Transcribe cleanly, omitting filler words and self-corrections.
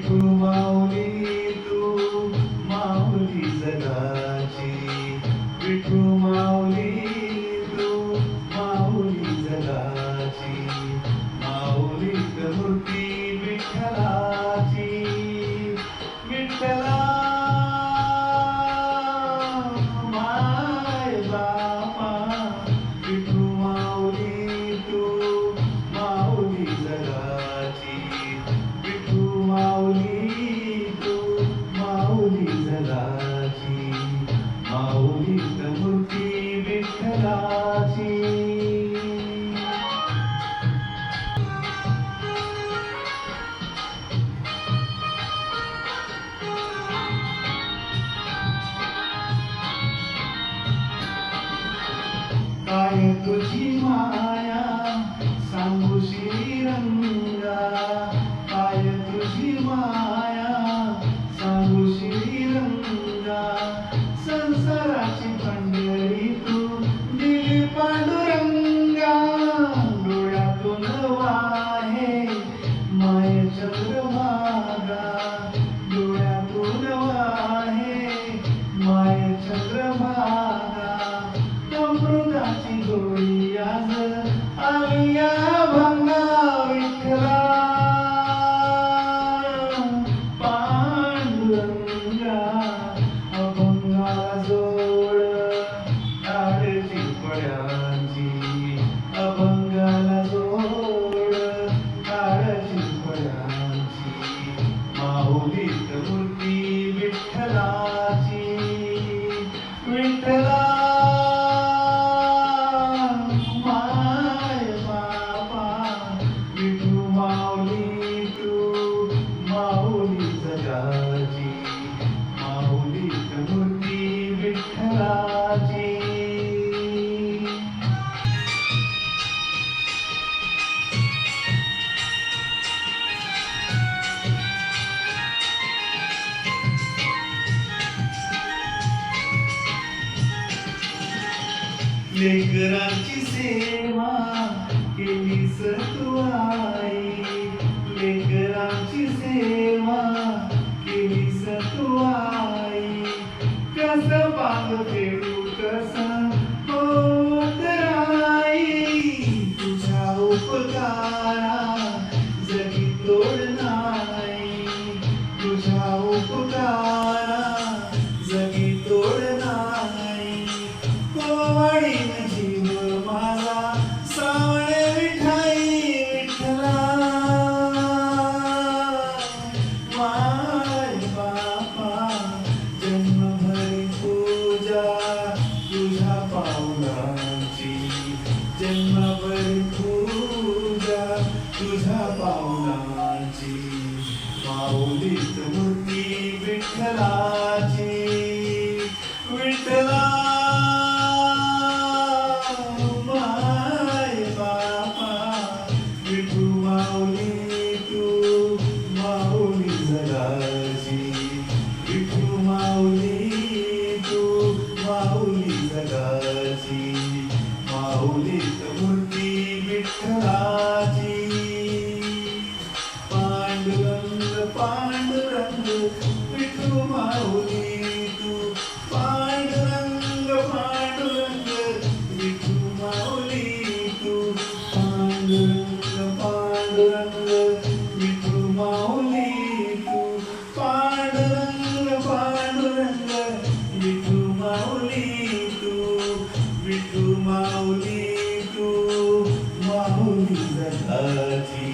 विठू माऊली तू माऊली जगाची, विठू माऊली तू माऊली जगाची, माऊलीत मूर्ती विठ्ठलाची, विठ्ठला माय बापा, विठू माऊली तू माऊली जगाची, विठू माऊली तू माऊली जगाची, माऊलीत मूर्ती विठ्ठलाची. काय तुझी माया सांगू श्रीरंगा, काय तुझी माया सांगू श्रीरंगा, संसाराची पंढरी तू दिली पांडुरंगा, डोळ्यातून वाहे माय चंद्रभागा, डोळ्यातून वाहे माय चंद्रभागा, अमृताची गोळी आज आली या भंगा, विठ्ठला पांडुरंगा, अभंगाला जोड काळजी पड्यांची, अभंगाला जोड काळजी पड्यांची, माऊलीत मूर्ती विठ्ठलाची, विठ्ठला माऊलीत मूर्ती विठ्ठलाची. लेकरांची सेवा केलीस तू आई, लेकरांची सेवा केलीस तू आई, कसं बाग फेडू कसं होत राई, तुझ्या उपकारा जगी तोड नाही, तुझ्या उपकारा जगी तोड नाही, कोवळीन जीव माझा सावळे विठाई, विठ्ठला माय बापा, जन्मभरी पूजा तुझ्या पावलांची, जन्मभरी पूजा तुझ्या पावलांची, माऊलीत मूर्ती विठ्ठलाची, विठ्ठला माय बापा, विठू माऊली तू माऊली जगाची, विठू माऊली तू माऊली जगाची, माऊलीत मूर्ती विठ्ठलाची. पांडुरंग पांडुरंग विठू माऊली तू, पांडुरंग पांडुरंग विठू माऊली तू, पांडुरंग पांडुरंग विठू माऊली तू, पांडुरंग पांडुरंग विठू माऊली तू, विठू माऊली तू माऊली जगाची.